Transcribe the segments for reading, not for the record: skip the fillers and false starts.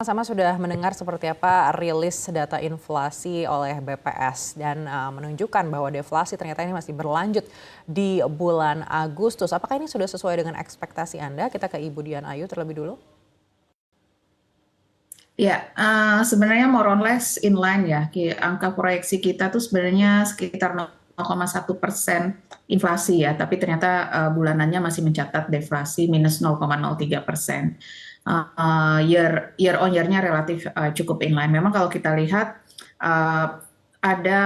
Sama sudah mendengar seperti apa rilis data inflasi oleh BPS dan menunjukkan bahwa deflasi ternyata ini masih berlanjut di bulan Agustus. Apakah ini sudah sesuai dengan ekspektasi Anda? Kita ke Ibu Dian Ayu terlebih dulu. Ya, sebenarnya more or less inline ya. Angka proyeksi kita tuh sebenarnya sekitar 0,1% inflasi ya, tapi ternyata bulanannya masih mencatat deflasi minus 0,03%. Year on year-nya relatif cukup inline. Memang kalau kita lihat ada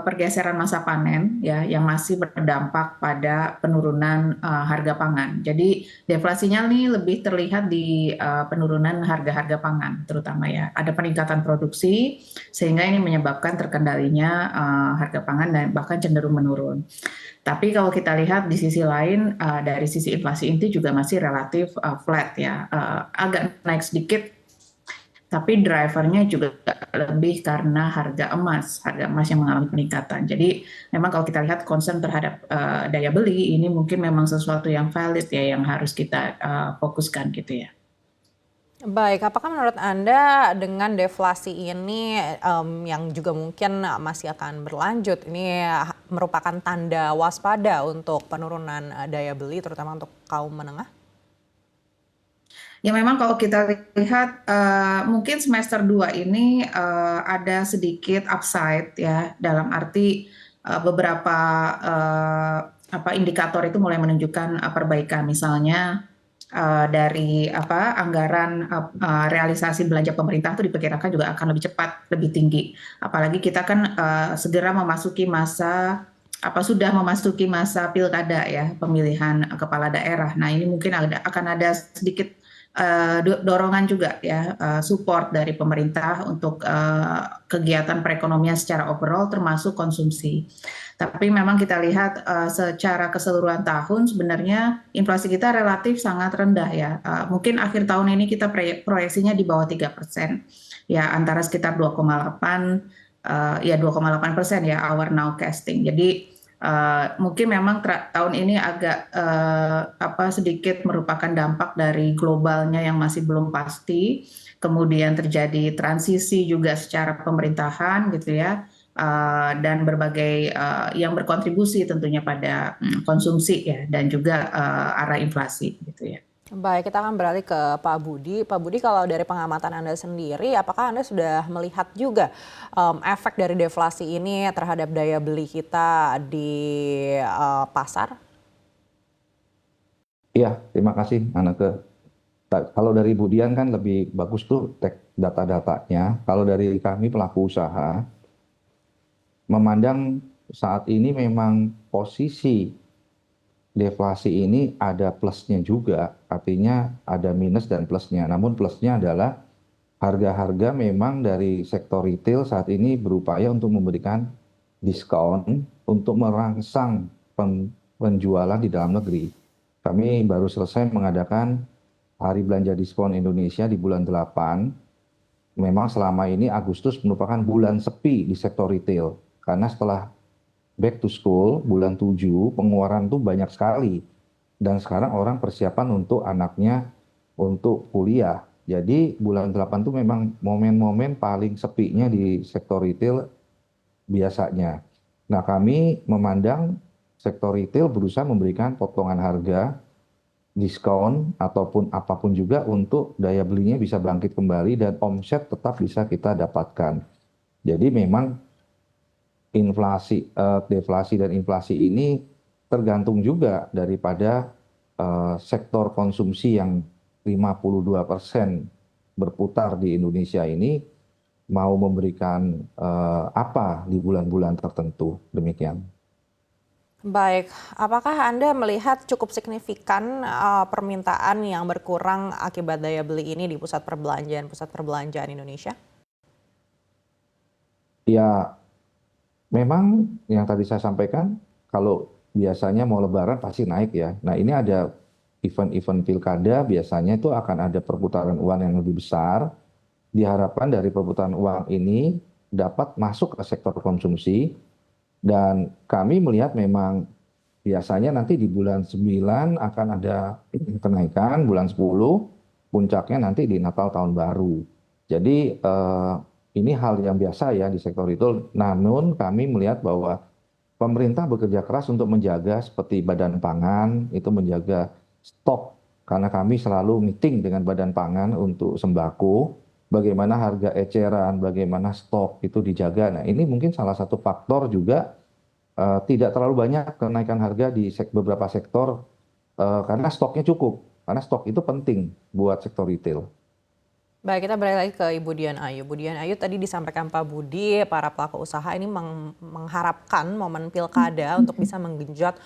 pergeseran masa panen ya yang masih berdampak pada penurunan harga pangan. Jadi deflasinya nih lebih terlihat di penurunan harga-harga pangan terutama ya. Ada peningkatan produksi sehingga ini menyebabkan terkendalinya harga pangan dan bahkan cenderung menurun. Tapi kalau kita lihat di sisi lain dari sisi inflasi inti juga masih relatif flat ya. Agak naik sedikit tapi drivernya juga lebih karena harga emas yang mengalami peningkatan. Jadi memang kalau kita lihat concern terhadap daya beli ini mungkin memang sesuatu yang valid ya yang harus kita fokuskan gitu ya. Baik, apakah menurut Anda dengan deflasi ini yang juga mungkin masih akan berlanjut, ini merupakan tanda waspada untuk penurunan daya beli terutama untuk kaum menengah? Ya memang kalau kita lihat mungkin semester 2 ini ada sedikit upside ya dalam arti beberapa indikator itu mulai menunjukkan perbaikan misalnya dari anggaran realisasi belanja pemerintah itu diperkirakan juga akan lebih cepat, lebih tinggi. Apalagi kita kan segera memasuki masa sudah memasuki masa pilkada ya, pemilihan kepala daerah. Nah, ini mungkin akan ada sedikit dorongan juga ya, support dari pemerintah untuk kegiatan perekonomian secara overall termasuk konsumsi. Tapi memang kita lihat secara keseluruhan tahun sebenarnya inflasi kita relatif sangat rendah ya. Mungkin akhir tahun ini kita proyeksinya di bawah 3%. Ya antara sekitar 2,8 ya 2,8% ya our now casting. Jadi mungkin memang tahun ini agak sedikit merupakan dampak dari globalnya yang masih belum pasti, kemudian terjadi transisi juga secara pemerintahan gitu ya, dan berbagai yang berkontribusi tentunya pada konsumsi ya dan juga arah inflasi gitu ya. Baik, kita akan beralih ke Pak Budi. Pak Budi, kalau dari pengamatan Anda sendiri, apakah Anda sudah melihat juga efek dari deflasi ini terhadap daya beli kita di pasar? Iya, terima kasih Anake. Kalau dari Budian kan lebih bagus tuh data-datanya. Kalau dari kami pelaku usaha, memandang saat ini memang posisi deflasi ini ada plusnya juga, artinya ada minus dan plusnya. Namun plusnya adalah harga-harga memang dari sektor retail saat ini berupaya untuk memberikan diskon untuk merangsang penjualan di dalam negeri. Kami baru selesai mengadakan Hari Belanja Diskon Indonesia di bulan 8. Memang selama ini Agustus merupakan bulan sepi di sektor retail. Karena setelah back to school, bulan 7, pengeluaran tuh banyak sekali. Dan sekarang orang persiapan untuk anaknya untuk kuliah. Jadi bulan 8 tuh memang momen-momen paling sepinya di sektor retail biasanya. Nah, kami memandang sektor retail berusaha memberikan potongan harga, diskon, ataupun apapun juga untuk daya belinya bisa bangkit kembali dan omset tetap bisa kita dapatkan. Jadi memang deflasi dan inflasi ini tergantung juga daripada sektor konsumsi yang 52% berputar di Indonesia ini mau memberikan apa di bulan-bulan tertentu, demikian. Baik, apakah Anda melihat cukup signifikan permintaan yang berkurang akibat daya beli ini di pusat perbelanjaan Indonesia? Ya, memang yang tadi saya sampaikan, kalau biasanya mau Lebaran pasti naik ya. Nah, ini ada event-event pilkada, biasanya itu akan ada perputaran uang yang lebih besar. Diharapkan dari perputaran uang ini dapat masuk ke sektor konsumsi. Dan kami melihat memang biasanya nanti di bulan 9 akan ada kenaikan, bulan 10 puncaknya nanti di Natal Tahun Baru. Jadi ini hal yang biasa ya di sektor retail. Namun kami melihat bahwa pemerintah bekerja keras untuk menjaga seperti Badan Pangan itu menjaga stok karena kami selalu meeting dengan Badan Pangan untuk sembako, bagaimana harga eceran, bagaimana stok itu dijaga. Nah, ini mungkin salah satu faktor juga tidak terlalu banyak kenaikan harga di beberapa sektor karena stoknya cukup. Karena stok itu penting buat sektor retail. Baik, kita balik lagi ke Ibu Dian Ayu. Bu Dian Ayu, tadi disampaikan Pak Budi, para pelaku usaha ini mengharapkan momen pilkada untuk bisa menggenjot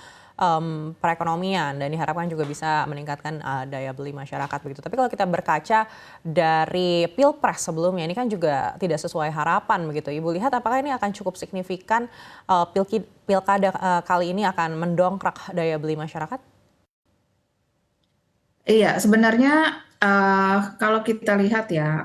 perekonomian dan diharapkan juga bisa meningkatkan daya beli masyarakat begitu. Tapi kalau kita berkaca dari pilpres sebelumnya, ini kan juga tidak sesuai harapan begitu. Ibu lihat apakah ini akan cukup signifikan pilkada kali ini akan mendongkrak daya beli masyarakat? Iya, sebenarnya kalau kita lihat ya,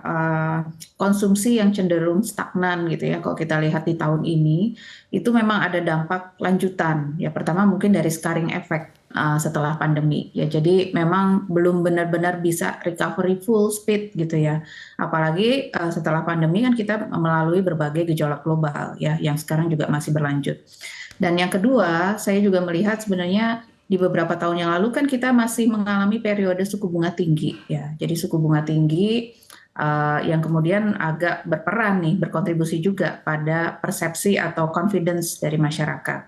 konsumsi yang cenderung stagnan gitu ya, kalau kita lihat di tahun ini, itu memang ada dampak lanjutan. Ya, pertama mungkin dari scarring effect setelah pandemi. Ya, jadi memang belum benar-benar bisa recovery full speed gitu ya. Apalagi setelah pandemi kan kita melalui berbagai gejolak global ya, yang sekarang juga masih berlanjut. Dan yang kedua, saya juga melihat sebenarnya di beberapa tahun yang lalu kan kita masih mengalami periode suku bunga tinggi ya. Jadi suku bunga tinggi yang kemudian agak berperan nih, berkontribusi juga pada persepsi atau confidence dari masyarakat.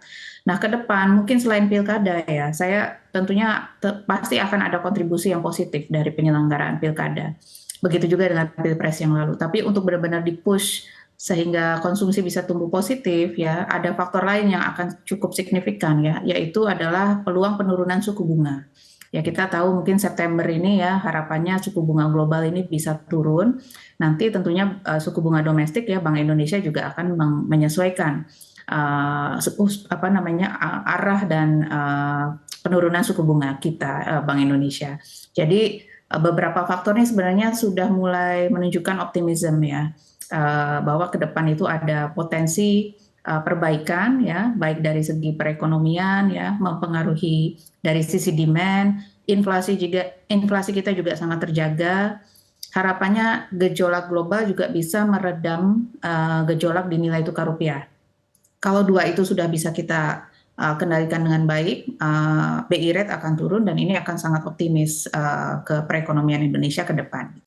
Nah, ke depan mungkin selain pilkada ya, saya tentunya pasti akan ada kontribusi yang positif dari penyelenggaraan pilkada. Begitu juga dengan pilpres yang lalu. Tapi untuk benar-benar di-push sehingga konsumsi bisa tumbuh positif ya, ada faktor lain yang akan cukup signifikan ya, yaitu adalah peluang penurunan suku bunga. Ya, kita tahu mungkin September ini ya harapannya suku bunga global ini bisa turun. Nanti tentunya suku bunga domestik ya Bank Indonesia juga akan menyesuaikan arah dan penurunan suku bunga kita Bank Indonesia. Jadi beberapa faktor ini sebenarnya sudah mulai menunjukkan optimisme ya. Bahwa ke depan itu ada potensi perbaikan ya, baik dari segi perekonomian ya, mempengaruhi dari sisi demand, inflasi kita juga sangat terjaga. Harapannya gejolak global juga bisa meredam gejolak di nilai tukar rupiah. Kalau dua itu sudah bisa kita kendalikan dengan baik, BI rate akan turun dan ini akan sangat optimis ke perekonomian Indonesia ke depan.